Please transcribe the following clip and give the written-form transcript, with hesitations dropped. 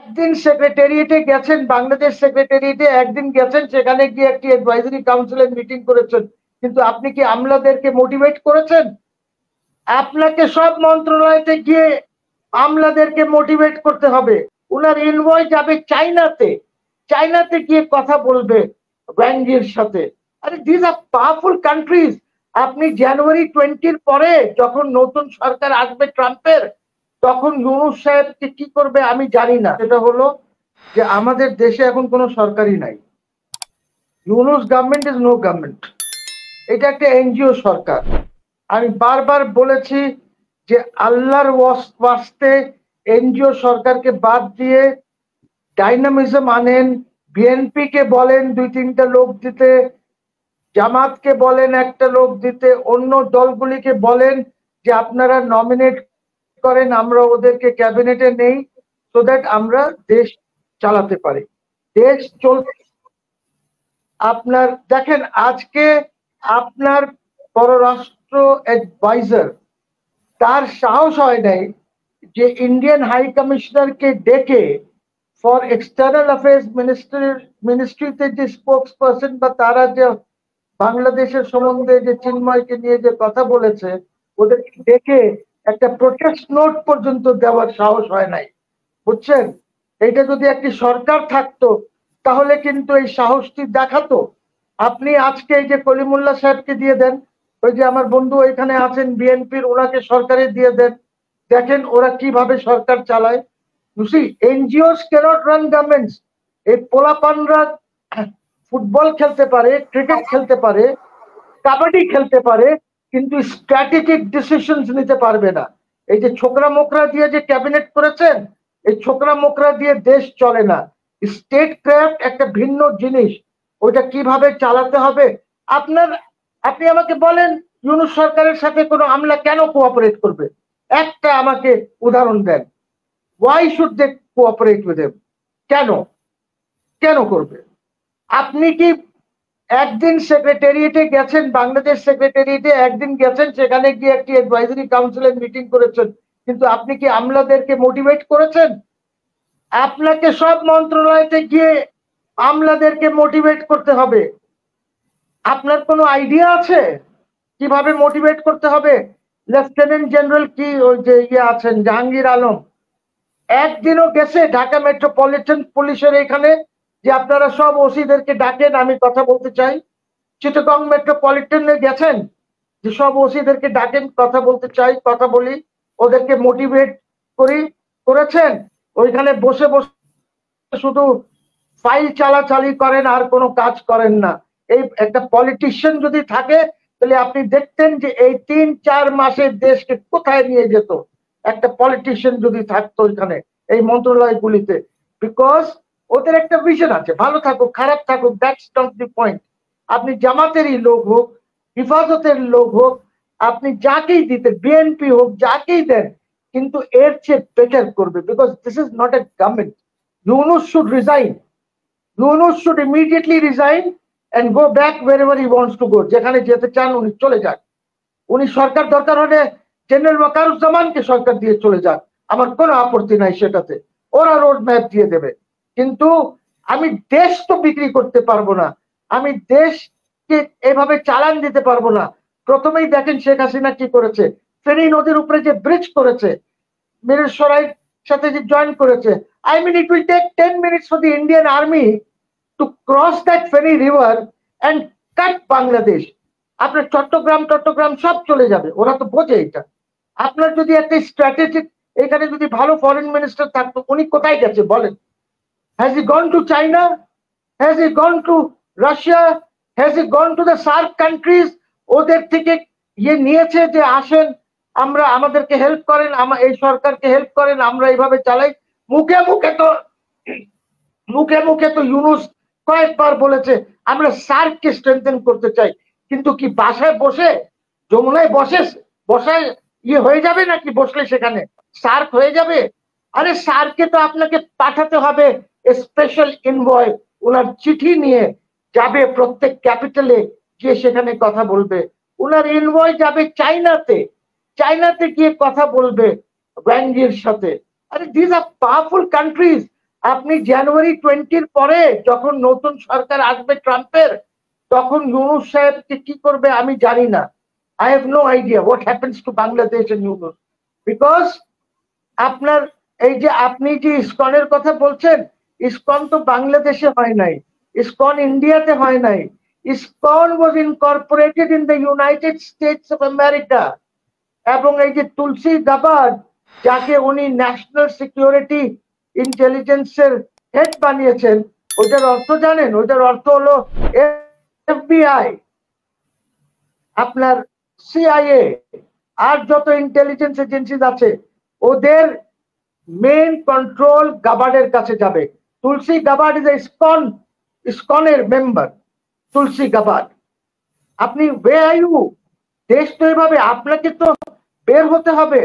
একদিন সেক্রেটারিয়েটে গেছেন, বাংলাদেশ সেক্রেটারিয়েটে একদিন গেছেন, সেখানে গিয়ে একটি অ্যাডভাইজারি কাউন্সিলের মিটিং করেছেন, কিন্তু আপনি কি আমলাদেরকে মোটিভেট করেছেন? আপনাকে সব মন্ত্রণালয়তে গিয়ে আমলাদেরকে মোটিভেট করতে হবে। উনার ইনভয়েস যাবে চাইনাতে, চাইনাতে গিয়ে কথা বলবে ব্যাঙ্গির সাথে। আরে দিস আর পাওয়ারফুল কান্ট্রিজ। আপনি জানুয়ারি 20-র পরে যখন নতুন সরকার আসবে ট্রাম্পের, তখন ইউনূস সাহেবকে কি করবে আমি জানি না। সেটা হলো যে আমাদের দেশে এখন কোনো সরকারই নাই। Yunus government is no government, এটা একটা এনজিও সরকার। আমি বারবার বলেছি যে আল্লাহর ওয়াস্তে এনজিও সরকারকে বাদ দিয়ে ডাইনামিজম আনেন। বিএনপি কে বলেন 2-3টা লোক দিতে, জামাতকে বলেন একটা লোক দিতে, অন্য দলগুলিকে বলেন যে আপনারা নমিনেট করেন, আমরা ওদেরকে ক্যাবিনেটে নেই, সো দ্যাট আমরা দেশ চালাতে পারি। দেশ চলতে আপনার দেখেন, আজকে আপনার পররাষ্ট্র অ্যাডভাইজার তার সাহস হয় নাই যে ইন্ডিয়ান হাই কমিশনারকে ডেকে ফর এক্সটার্নাল অ্যাফেয়ার্স মিনিস্ট্রিতে যে স্পোক্স পার্সন বা তারা যে বাংলাদেশের সম্বন্ধে যে চিন্ময়কে নিয়ে যে কথা বলেছে, ওদেরকে ডেকে একটা প্রোটেস্ট নোট পর্যন্ত দেওয়ার সাহস হয় নাই। বুঝছেন? এইটা যদি একটি সরকার থাকতো তাহলে কিন্তু এই সাহসটি দেখাতো। আপনি আজকে এই যে কলিমুল্লাহ সাহেবকে দিয়ে দেন, ওই যে আমার বন্ধু এখানে আছেন বিএনপির, ওনাকে সরকারে দিয়ে দেন, দেখেন ওরা কিভাবে সরকার চালায়। You see, NGOs cannot run governments. এই পোলাপানরা ফুটবল খেলতে পারে, ক্রিকেট খেলতে পারে, কাবাডি খেলতে পারে, কিন্তু স্ট্র্যাটেজিক ডিসিশনস নিতে পারবে না। এই যে ছোকরা মোকরা দিয়ে যে ক্যাবিনেট করেছেন, এই ছোকরা মোকরা দিয়ে দেশ চলে না। স্টেট ক্রাফট একটা ভিন্ন জিনিস, ওইটা কিভাবে চালাতে হবে। আপনার আপনি আমাকে বলেন ইউনূস সরকারের সাথে কোনো আমলা কেন কোঅপারেট করবে? একটা আমাকে উদাহরণ দেন। Why should they cooperate with him? কেন কেন করবে? আপনি কি একদিন সেক্রেটারিয়েটে গেছেন, বাংলাদেশ সেক্রেটারিয়েটে একদিন গেছেন, সেখানে গিয়ে একটি অ্যাডভাইজারি কাউন্সিলের মিটিং করেছেন, কিন্তু আপনি কি আমলাদেরকে মোটিভেট করেছেন? আপনাকে সব মন্ত্রণালয়তে গিয়ে আমলাদেরকে মোটিভেট করতে হবে। আপনার কোনো আইডিয়া আছে কিভাবে মোটিভেট করতে হবে? লেফটেন্যান্ট জেনারেল কি ওই যে আছেন জাহাঙ্গীর আলম, একদিনও গেছে ঢাকা মেট্রোপলিটন পুলিশের এখানে যে আপনারা সব ওসিদেরকে ডাকেন, আমি কথা বলতে চাই? চিটাগং মেট্রোপলিটনে গেছেন যে সব ওসিদেরকে ডাকেন, কথা বলতে চাই, কথা বলি, ওদেরকে মোটিভেট করেছেন? ওইখানে বসে বসে শুধু ফাইল চালাচালি করেন আর কোনো কাজ করেন না। এই একটা পলিটিশিয়ান যদি থাকে তাহলে আপনি দেখতেন যে এই 3-4 মাসের দেশকে কোথায় নিয়ে যেত একটা পলিটিশিয়ান যদি থাকতো এখানে এই মন্ত্রণালয়গুলিতে। বিকজ ওদের একটা ভিশন আছে, ভালো থাকুক খারাপ থাকুক, দ্যাটস নট দি পয়েন্ট। আপনি জামাতেরই লোক হোক, হিফাজতের লোক হোক, আপনি যাকেই দিতে, বিএনপি হোক, যাকেই দেন, কিন্তু এর চেয়ে বেটার করবে। Because this is not a government. Yunus should resign. Yunus should immediately resign and go back wherever he wants to go. যেখানে যেতে চান উনি চলে যান। উনি সরকার দরকার হলে জেনারেল ওয়াকারুজ্জামানকে সরকার দিয়ে চলে যান, আমার কোনো আপত্তি নাই সেটাতে, ওরা রোড ম্যাপ দিয়ে দেবে। কিন্তু আমি দেশ তো বিক্রি করতে পারবো না, আমি দেশকে এভাবে চালান দিতে পারবো না। প্রথমেই দেখেন শেখ হাসিনা কি করেছে, ফেনী নদীর উপরে যে ব্রিজ করেছে, মিরসরাইয়ের সাথে যে জয়েন করেছে। I mean, it will take 10 minutes for the Indian army to cross that Feni river and cut Bangladesh. আপনার চট্টগ্রাম সব চলে যাবে, ওরা তো বোঝে এটা। আপনার যদি একটা স্ট্র্যাটেজিক এখানে যদি ভালো ফরেন মিনিস্টার থাকতো, উনি কোথায় গেছে বলেন? Has he gone to China? Has he gone to Russia? Has he gone to the SAARC countries? ওদের থেকে নিয়েছে যে আসেন আমরা, আমাদেরকে হেল্প করেন, এই সরকারকে হেল্প করেন, আমরা এইভাবে চালাই? মুখে মুখে তো ইউনূস কয়েকবার বলেছে আমরা সার্ককে স্ট্রেংথেন করতে চাই, কিন্তু কি বাসায় বসে যমুনায় বসায় হয়ে যাবে নাকি? বসলে সেখানে সার্ক হয়ে যাবে? আরে সার্ককে তো আপনাকে পাঠাতে হবে স্পেশাল এনভয়, ওনার চিঠি নিয়ে যাবে প্রত্যেক ক্যাপিটালে, গিয়ে সেখানে কথা বলবে। ওনার এনভয় যাবে চাইনাতে গিয়ে কথা বলবে ব্যাঙ্গির সাথে। আরে দিস আর পাওয়ারফুল কান্ট্রিজ। আপনি জানুয়ারি 20 পরে যখন নতুন সরকার আসবে ট্রাম্পের, তখন ইউনূস সাহেবকে কি করবে আমি জানি না। I have no idea what happens to Bangladesh and Yunus, because আপনার এই যে আপনি যে ইসকনের কথা বলছেন, ইসকন তো বাংলাদেশে হয় নাই, ইসকন ইন্ডিয়াতে হয় নাই, ISKCON was Incorporated in the United states of America. এবং এই যে তুলসী গাবার্ড, যাকে উনি ন্যাশনাল সিকিউরিটি ইন্টেলিজেন্সের হেড বানিয়েছেন, ওটার অর্থ জানেন? ওটার অর্থ হলো এফবিআই, আপনার সিআইএ, আর যত ইন্টেলিজেন্স এজেন্সি আছে ওদের মেন কন্ট্রোল গাবার্ডের কাছে যাবে। তুলসী গাবার্ড ইজ ইসকনের মেম্বার, তুলসী গাবার্ড। আপনি ওয়ে আর ইউ? দেশ তো এভাবে, আপনাকে তো বের হতে হবে।